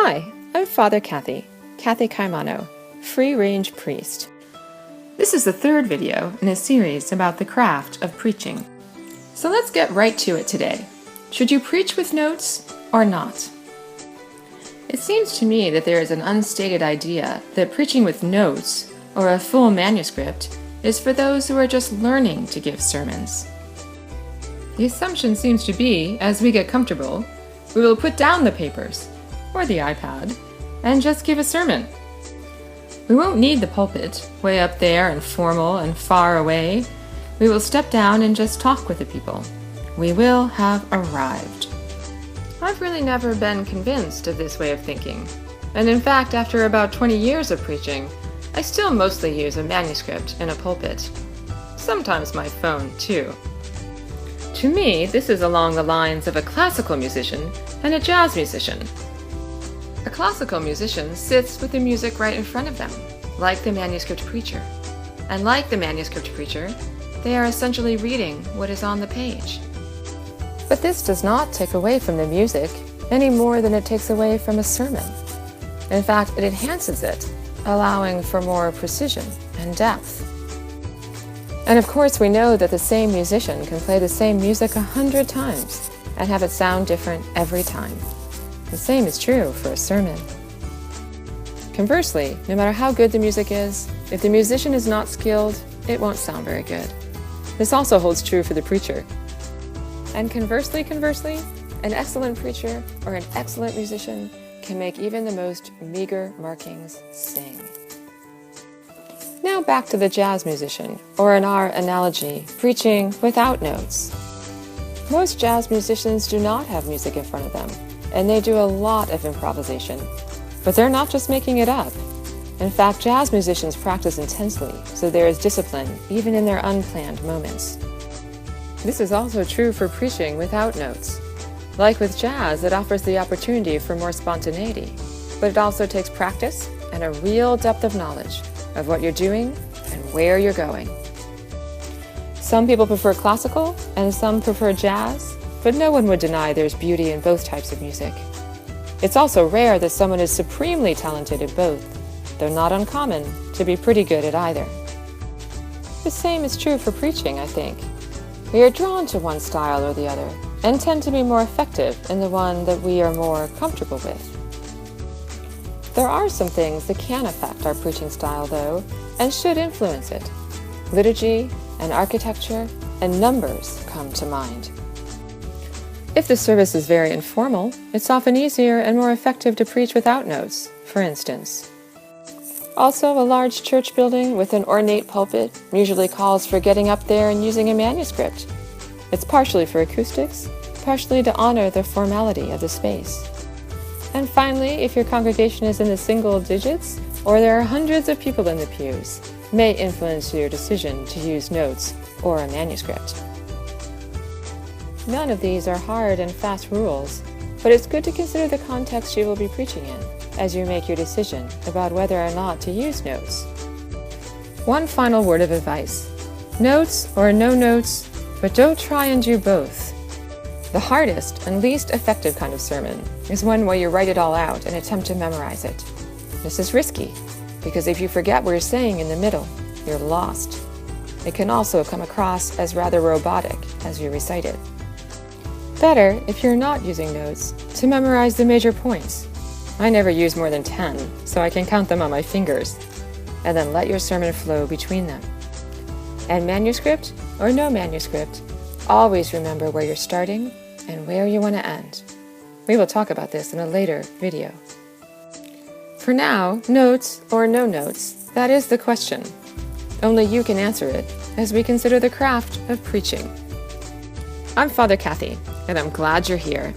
Hi, I'm Father Kathy Caimano, free-range priest. This is the third video in a series about the craft of preaching. So let's get right to it today. Should you preach with notes or not? It seems to me that there is an unstated idea that preaching with notes or a full manuscript is for those who are just learning to give sermons. The assumption seems to be, as we get comfortable, we will put down the papers or the iPad and just give a sermon. We won't need the pulpit, way up there and formal and far away. We will step down and just talk with the people. We will have arrived. I've really never been convinced of this way of thinking. And in fact, after about 20 years of preaching, I still mostly use a manuscript and a pulpit. Sometimes my phone, too. To me, this is along the lines of a classical musician and a jazz musician. A classical musician sits with the music right in front of them, like the manuscript preacher. And like the manuscript preacher, they are essentially reading what is on the page. But this does not take away from the music any more than it takes away from a sermon. In fact, it enhances it, allowing for more precision and depth. And of course, we know that the same musician can play the same music 100 times and have it sound different every time. The same is true for a sermon. Conversely, no matter how good the music is, if the musician is not skilled, it won't sound very good. This also holds true for the preacher. And conversely, an excellent preacher or an excellent musician can make even the most meager markings sing. Now back to the jazz musician, or in our analogy, preaching without notes. Most jazz musicians do not have music in front of them, and they do a lot of improvisation. But they're not just making it up. In fact, jazz musicians practice intensely, so there is discipline even in their unplanned moments. This is also true for preaching without notes. Like with jazz, it offers the opportunity for more spontaneity, but it also takes practice and a real depth of knowledge of what you're doing and where you're going. Some people prefer classical and some prefer jazz, but no one would deny there's beauty in both types of music. It's also rare that someone is supremely talented at both, though not uncommon to be pretty good at either. The same is true for preaching, I think. We are drawn to one style or the other, and tend to be more effective in the one that we are more comfortable with. There are some things that can affect our preaching style, though, and should influence it. Liturgy and architecture and numbers come to mind. If the service is very informal, it's often easier and more effective to preach without notes, for instance. Also, a large church building with an ornate pulpit usually calls for getting up there and using a manuscript. It's partially for acoustics, partially to honor the formality of the space. And finally, if your congregation is in the single digits, or there are hundreds of people in the pews, may influence your decision to use notes or a manuscript. None of these are hard and fast rules, but it's good to consider the context you will be preaching in as you make your decision about whether or not to use notes. One final word of advice. Notes or no notes, but don't try and do both. The hardest and least effective kind of sermon is one where you write it all out and attempt to memorize it. This is risky, because if you forget what you're saying in the middle, you're lost. It can also come across as rather robotic as you recite it. Better, if you're not using notes, to memorize the major points. I never use more than 10, so I can count them on my fingers, and then let your sermon flow between them. And manuscript or no manuscript, always remember where you're starting and where you want to end. We will talk about this in a later video. For now, notes or no notes, that is the question. Only you can answer it as we consider the craft of preaching. I'm Father Kathy, and I'm glad you're here.